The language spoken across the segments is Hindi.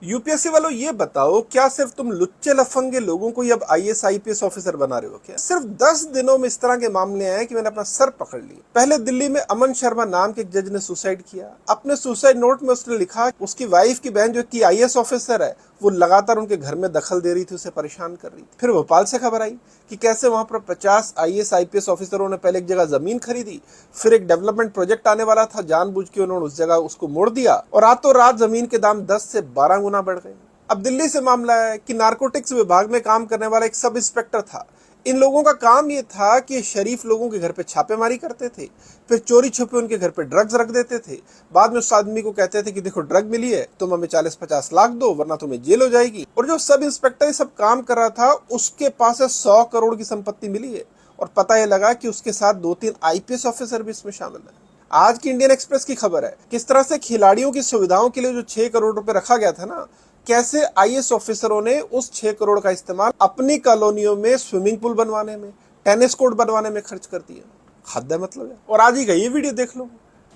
यूपीएससी वालों ये बताओ, क्या सिर्फ तुम लुच्चे लफंगे लोगों को ही अब आईएएस आईपीएस ऑफिसर बना रहे हो क्या? सिर्फ 10 दिनों में इस तरह के मामले आए कि मैंने अपना सर पकड़ लिया। पहले दिल्ली में अमन शर्मा नाम के एक जज ने सुसाइड किया। अपने सुसाइड नोट में उसने लिखा उसकी वाइफ की बहन जो कि आईएएस ऑफिसर है वो लगातार उनके घर में दखल दे रही थी, उसे परेशान कर रही थी। फिर भोपाल से खबर आई कि कैसे वहां पर 50 आईएएस आईपीएस ऑफिसरों ने पहले एक जगह जमीन खरीदी, फिर एक डेवलपमेंट प्रोजेक्ट आने वाला था, जानबूझ के उन्होंने उस जगह उसको मोड़ दिया और रातों रात जमीन के दाम 10 से 12 गुना बढ़ गए। अब दिल्ली से मामला है कि नारकोटिक्स विभाग में काम करने वाला एक सब इंस्पेक्टर था। इन लोगों का काम ये था कि शरीफ लोगों के घर पे छापेमारी करते थे, फिर चोरी छुपे उनके घर पे ड्रग्स रख देते थे। बाद में उस आदमी को कहते थे कि देखो ड्रग मिली है, तुम हमें 40-50 लाख दो वरना तुम्हें जेल हो जाएगी। और जो सब इंस्पेक्टर सब काम कर रहा था उसके पास 100 करोड़ की संपत्ति मिली है और पता ये लगा कि उसके साथ 2-3 आईपीएस ऑफिसर भी इसमें शामिल है। आज की इंडियन एक्सप्रेस की खबर है किस तरह से खिलाड़ियों की सुविधाओं के लिए जो 6 करोड़ रुपए रखा गया था ना, कैसे आईएएस ऑफिसरों ने उस 6 करोड़ का इस्तेमाल अपनी कॉलोनियों में स्विमिंग पूल बनवाने में, टेनिस कोर्ट बनवाने में खर्च कर दिया। हद है मतलब है। और आज ही का ये वीडियो देख लो,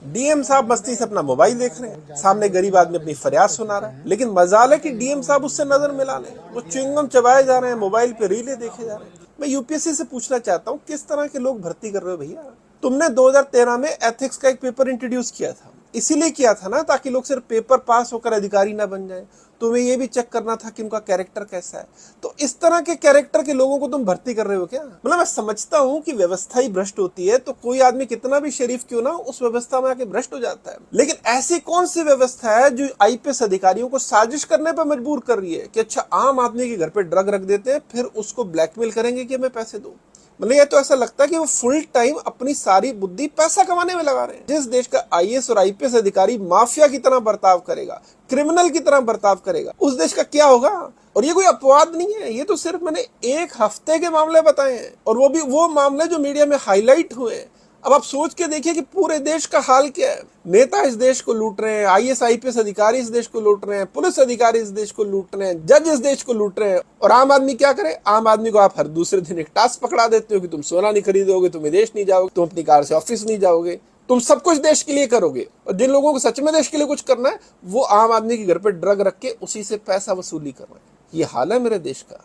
डीएम साहब मस्ती से अपना मोबाइल देख रहे हैं, सामने गरीब आदमी अपनी फरियाद सुना रहा है, लेकिन मजाल है कि डीएम साहब उससे नजर मिला ले, वो च्युइंगम चबाए जा रहे हैं, मोबाइल पे रीले देखे जा रहे हैं। मैं यूपीएससी से पूछना चाहता हूँ किस तरह के लोग भर्ती कर रहे हो भैया? तुमने 2013 में एथिक्स का एक पेपर इंट्रोड्यूस किया था, इसीलिए किया था ना ताकि लोग सिर्फ पेपर पास होकर अधिकारी ना बन जाएं। तुम्हें ये भी चेक करना था कि उनका कैरेक्टर कैसा है। तो इस तरह के कैरेक्टर के लोगों को तुम भर्ती कर रहे हो क्या? मतलब मैं समझता हूँ कि व्यवस्था ही भ्रष्ट होती है, तो कोई आदमी कितना भी शरीफ क्यों ना उस व्यवस्था में आके भ्रष्ट हो जाता है। लेकिन ऐसी कौन सी व्यवस्था है जो आईपीएस अधिकारियों को साजिश करने पर मजबूर कर रही है कि अच्छा आम आदमी के घर पे ड्रग रख देते हैं, फिर उसको ब्लैकमेल करेंगे कि हमें पैसे दो। मतलब ये तो ऐसा लगता है कि वो फुल टाइम अपनी सारी बुद्धि पैसा कमाने में लगा रहे हैं। जिस देश का आईएएस और आईपीएस अधिकारी माफिया की तरह बर्ताव करेगा, क्रिमिनल की तरह बर्ताव करेगा, उस देश का क्या होगा? और ये कोई अपवाद नहीं है, ये तो सिर्फ मैंने एक हफ्ते के मामले बताए हैं और वो भी वो मामले जो मीडिया में हाईलाइट हुए हैं। अब आप सोच के देखिए कि पूरे देश का हाल क्या है। नेता इस देश को लूट रहे हैं, आईएएस आईपीएस अधिकारी इस देश को लूट रहे हैं, पुलिस अधिकारी इस देश को लूट रहे हैं, जज इस देश को लूट रहे हैं। और आम आदमी क्या करे? आम आदमी को आप हर दूसरे दिन एक टास्क पकड़ा देते हो कि तुम सोना नहीं खरीदोगे, तुम विदेश नहीं जाओगे, तुम अपनी कार से ऑफिस नहीं जाओगे, तुम सब कुछ देश के लिए करोगे। और जिन लोगों को सच में देश के लिए कुछ करना है वो आम आदमी के घर पे ड्रग रख के उसी से पैसा वसूली कर रहे हैं। ये हाल है मेरे देश का।